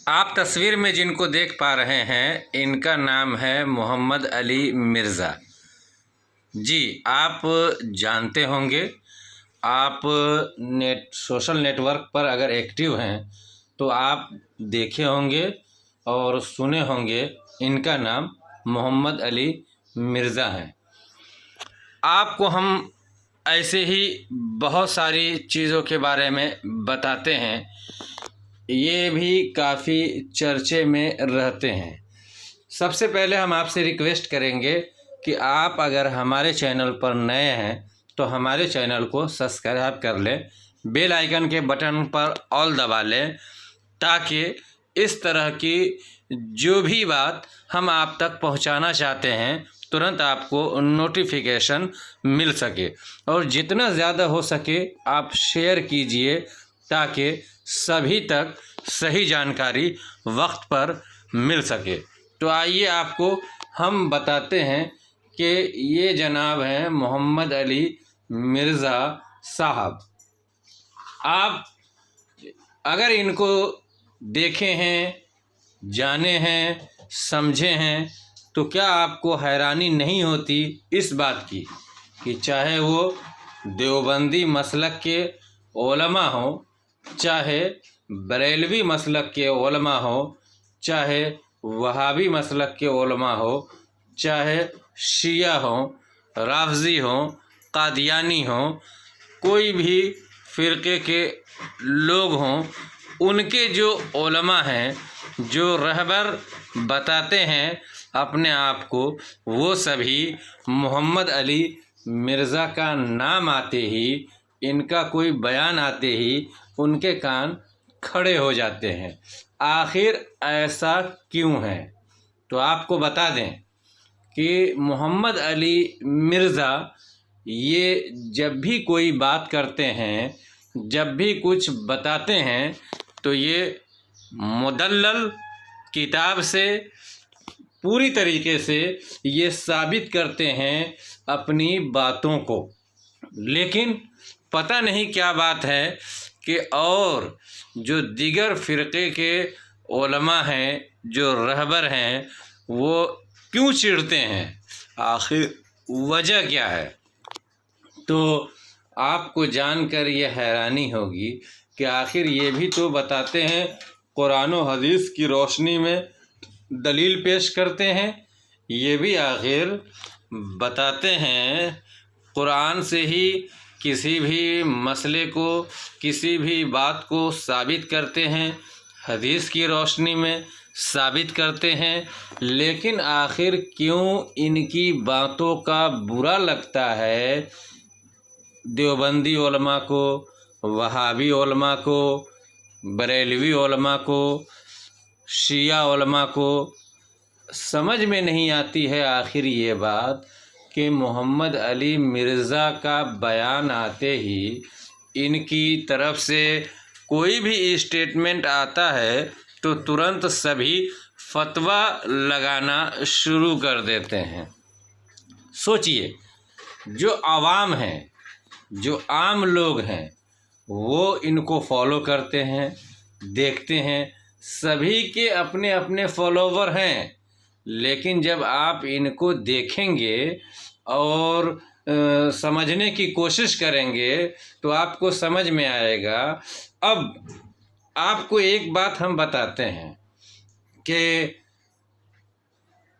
आप तस्वीर में जिनको देख पा रहे हैं इनका नाम है मोहम्मद अली मिर्ज़ा जी। आप जानते होंगे, आप सोशल नेटवर्क पर अगर एक्टिव हैं तो आप देखे होंगे और सुने होंगे, इनका नाम मोहम्मद अली मिर्ज़ा है। आपको हम ऐसे ही बहुत सारी चीज़ों के बारे में बताते हैं, ये भी काफ़ी चर्चे में रहते हैं। सबसे पहले हम आपसे रिक्वेस्ट करेंगे कि आप अगर हमारे चैनल पर नए हैं तो हमारे चैनल को सब्सक्राइब कर लें, बेल आइकन के बटन पर ऑल दबा लें, ताकि इस तरह की जो भी बात हम आप तक पहुंचाना चाहते हैं तुरंत आपको नोटिफिकेशन मिल सके। और जितना ज़्यादा हो सके आप शेयर कीजिए, ताकि सभी तक सही जानकारी वक्त पर मिल सके। तो आइए आपको हम बताते हैं कि ये जनाब हैं मोहम्मद अली मिर्ज़ा साहब। आप अगर इनको देखे हैं, जाने हैं, समझे हैं तो क्या आपको हैरानी नहीं होती इस बात की कि चाहे वो देवबंदी मसलक के उलमा हों, चाहे बरेलवी मसलक के उलमा हो, चाहे वहाबी मसलक के उलमा हो, चाहे शिया हो, राफ़ज़ी हो, कादियानी हो, कोई भी फ़िरक़े के लोग हों, उनके जो उलमा हैं, जो रहबर बताते हैं अपने आप को, वो सभी मोहम्मद अली मिर्ज़ा का नाम आते ही, इनका कोई बयान आते ही उनके कान खड़े हो जाते हैं। आखिर ऐसा क्यों है? तो आपको बता दें कि मोहम्मद अली मिर्ज़ा ये जब भी कोई बात करते हैं, जब भी कुछ बताते हैं, तो ये मुदल्लल किताब से पूरी तरीके से ये साबित करते हैं अपनी बातों को। लेकिन पता नहीं क्या बात है कि और जो दीगर फ़िरक़े के उलमा हैं, जो रहबर हैं, वो क्यों चिढ़ते हैं, आखिर वजह क्या है? तो आपको जानकर ये हैरानी होगी कि आखिर ये भी तो बताते हैं, कुरान और हदीस की रोशनी में दलील पेश करते हैं, ये भी आखिर बताते हैं कुरान से ही किसी भी मसले को, किसी भी बात को साबित करते हैं, हदीस की रोशनी में साबित करते हैं। लेकिन आखिर क्यों इनकी बातों का बुरा लगता है देवबंदी उलमा को, वहाबी उलमा को, बरेलवी उलमा को, शिया उलमा को? समझ में नहीं आती है आखिर ये बात कि मोहम्मद अली मिर्ज़ा का बयान आते ही, इनकी तरफ से कोई भी स्टेटमेंट आता है तो तुरंत सभी फतवा लगाना शुरू कर देते हैं। सोचिए, जो आवाम हैं, जो आम लोग हैं, वो इनको फॉलो करते हैं, देखते हैं, सभी के अपने अपने फॉलोवर हैं। लेकिन जब आप इनको देखेंगे और समझने की कोशिश करेंगे तो आपको समझ में आएगा। अब आपको एक बात हम बताते हैं कि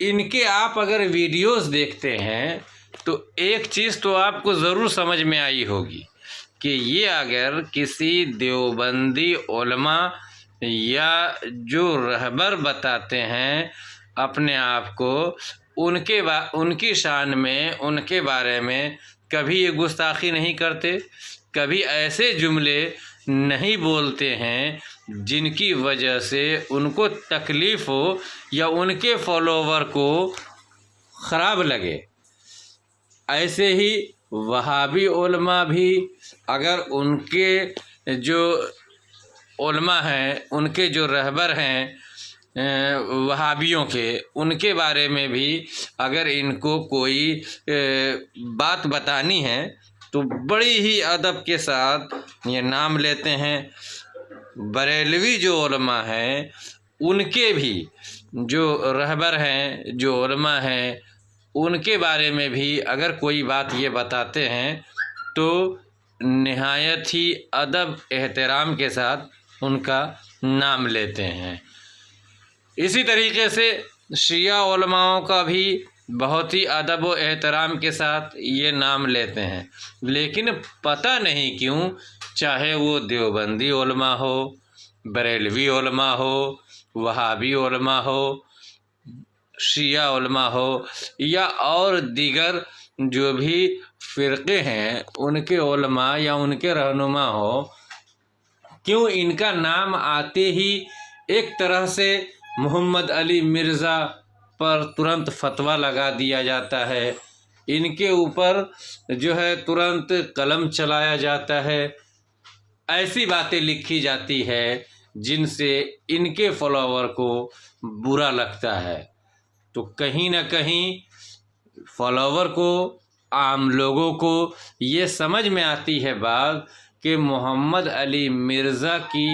इनके आप अगर वीडियोस देखते हैं तो एक चीज़ तो आपको ज़रूर समझ में आई होगी कि ये अगर किसी देवबंदी उलमा या जो रहबर बताते हैं अपने आप को, उनकी शान में, उनके बारे में कभी ये गुस्ताखी नहीं करते, कभी ऐसे जुमले नहीं बोलते हैं जिनकी वजह से उनको तकलीफ़ हो या उनके फॉलोवर को ख़राब लगे। ऐसे ही वहाबी उलमा भी अगर उनके जो उलमा हैं, उनके जो रहबर हैं वहाबियों के, उनके बारे में भी अगर इनको कोई बात बतानी है तो बड़ी ही अदब के साथ ये नाम लेते हैं। बरेलवी जो उलमा हैं उनके भी जो रहबर हैं, जो उलमा हैं, उनके बारे में भी अगर कोई बात ये बताते हैं तो निहायत ही अदब एहतराम के साथ उनका नाम लेते हैं। इसी तरीके से शिया उलमाओं का भी बहुत ही अदब व एहतराम के साथ ये नाम लेते हैं, लेकिन पता नहीं क्यों, चाहे वो देवबंदी उलमा हो, बरेलवी उलमा हो, वहाबी उलमा हो, शिया उलमा हो या और दीगर जो भी फ़िरक़े हैं उनके उलमा या उनके रहनुमा हो, क्यों इनका नाम आते ही एक तरह से मोहम्मद अली मिर्ज़ा पर तुरंत फतवा लगा दिया जाता है, इनके ऊपर जो है तुरंत कलम चलाया जाता है, ऐसी बातें लिखी जाती है जिनसे इनके फॉलोवर को बुरा लगता है। तो कहीं ना कहीं फॉलोवर को, आम लोगों को ये समझ में आती है बात कि मोहम्मद अली मिर्ज़ा की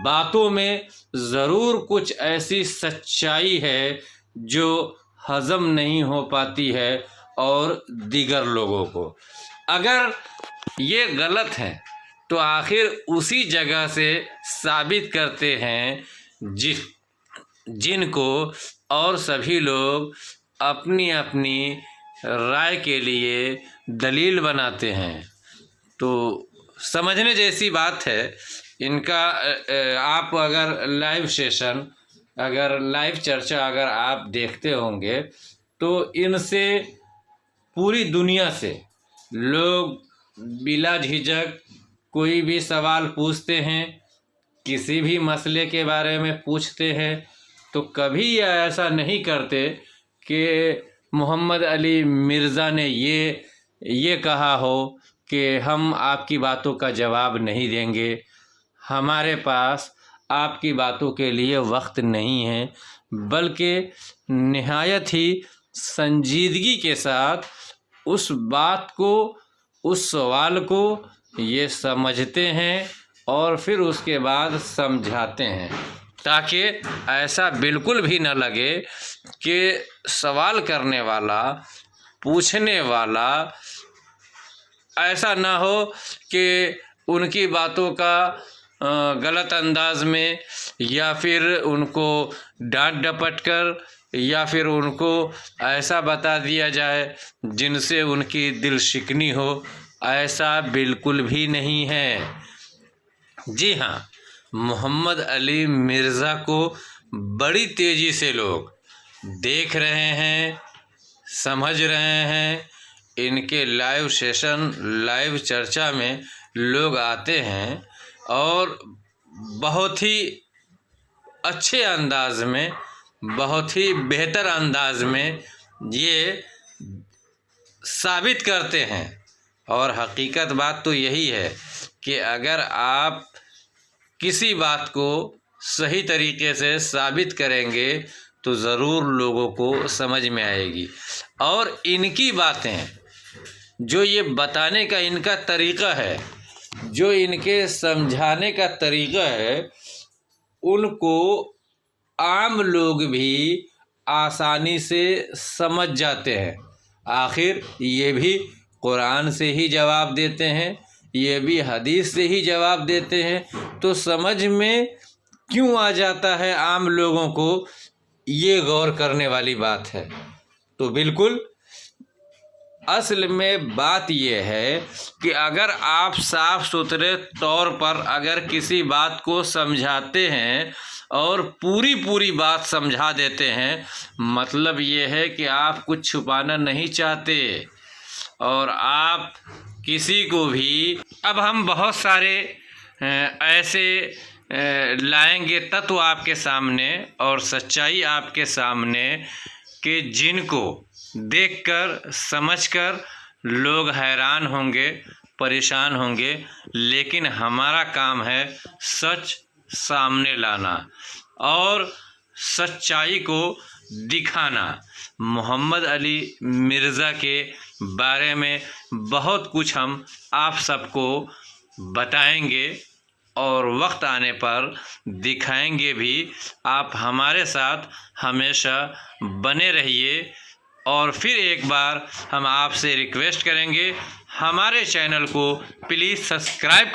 बातों में ज़रूर कुछ ऐसी सच्चाई है जो हज़म नहीं हो पाती है और दीगर लोगों को। अगर ये गलत है तो आखिर उसी जगह से साबित करते हैं जिनको और सभी लोग अपनी अपनी राय के लिए दलील बनाते हैं। तो समझने जैसी बात है इनका। आप अगर लाइव सेशन, अगर लाइव चर्चा अगर आप देखते होंगे तो इनसे पूरी दुनिया से लोग बिला झिझक कोई भी सवाल पूछते हैं, किसी भी मसले के बारे में पूछते हैं, तो कभी ऐसा नहीं करते कि मोहम्मद अली मिर्ज़ा ने ये कहा हो कि हम आपकी बातों का जवाब नहीं देंगे, हमारे पास आपकी बातों के लिए वक्त नहीं है, बल्कि निहायत ही संजीदगी के साथ उस बात को, उस सवाल को ये समझते हैं और फिर उसके बाद समझाते हैं, ताकि ऐसा बिल्कुल भी न लगे कि सवाल करने वाला, पूछने वाला ऐसा ना हो कि उनकी बातों का गलत अंदाज में या फिर उनको डांट डपट कर या फिर उनको ऐसा बता दिया जाए जिनसे उनकी दिल शिकनी हो, ऐसा बिल्कुल भी नहीं है। जी हाँ, मोहम्मद अली मिर्ज़ा को बड़ी तेज़ी से लोग देख रहे हैं, समझ रहे हैं। इनके लाइव सेशन, लाइव चर्चा में लोग आते हैं और बहुत ही अच्छे अंदाज में, बहुत ही बेहतर अंदाज में ये साबित करते हैं। और हकीकत बात तो यही है कि अगर आप किसी बात को सही तरीके से साबित करेंगे तो ज़रूर लोगों को समझ में आएगी। और इनकी बातें, जो ये बताने का इनका तरीक़ा है, जो इनके समझाने का तरीक़ा है, उनको आम लोग भी आसानी से समझ जाते हैं। आखिर ये भी कुरान से ही जवाब देते हैं, ये भी हदीस से ही जवाब देते हैं, तो समझ में क्यों आ जाता है आम लोगों को, ये गौर करने वाली बात है। तो बिल्कुल असल में बात यह है कि अगर आप साफ सुथरे तौर पर अगर किसी बात को समझाते हैं और पूरी बात समझा देते हैं, मतलब ये है कि आप कुछ छुपाना नहीं चाहते और आप किसी को भी, अब हम बहुत सारे ऐसे लाएंगे तत्व आपके सामने और सच्चाई आपके सामने कि जिनको देखकर, समझकर लोग हैरान होंगे, परेशान होंगे, लेकिन हमारा काम है सच सामने लाना और सच्चाई को दिखाना। मोहम्मद अली मिर्ज़ा के बारे में बहुत कुछ हम आप सबको बताएंगे और वक्त आने पर दिखाएंगे भी। आप हमारे साथ हमेशा बने रहिए। और फिर एक बार हम आपसे रिक्वेस्ट करेंगे, हमारे चैनल को प्लीज़ सब्सक्राइब